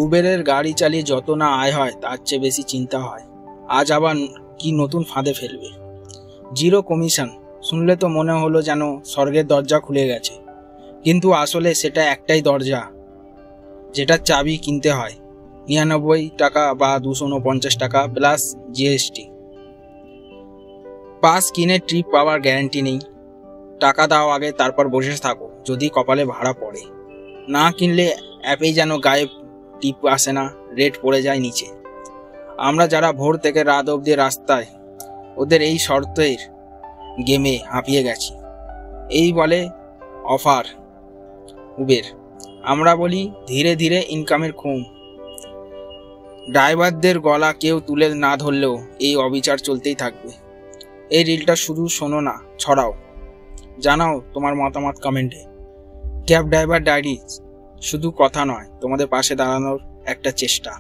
উবেরের গাড়ি চালিয়ে যত না আয় হয় তার চেয়ে বেশি চিন্তা হয় আজ আবার কি নতুন ফাঁদে ফেলবে। 0 কমিশন শুনলে তো মনে হলো যেন স্বর্গের দরজা খুলে গেছে, কিন্তু আসলে সেটা একটাই দরজা যেটার চাবি কিনতে হয় 99 টাকা বা 249 টাকা প্লাস জিএসটি। পাস কিনে ট্রিপ পাওয়ার গ্যারান্টি নেই। টাকা দাও আগে, তারপর বসে থাকো যদি কপালে ভাড়া পড়ে। না কিনলে অ্যাপেই যেন গায়ে টিপ আসে না, রেট পড়ে যায় নিচে। আমরা যারা ভোর থেকে রাত অবধি রাস্তায়, ওদের এই শর্তের গেমে হাঁপিয়ে গেছি। এই বলে অফার উবের, আমরা বলি ধীরে ধীরে ইনকামের খুম। ড্রাইভারদের গলা কেউ তুলে না ধরলেও এই অবিচার চলতেই থাকবে। এই রিলটা শুধু শোনো না, ছড়াও, জানাও তোমার মতামত কমেন্টে। ক্যাব ড্রাইভার ডায়েরি শুধু কথা নয়, তোমাদের পাশে দাঁড়ানোর একটা চেষ্টা।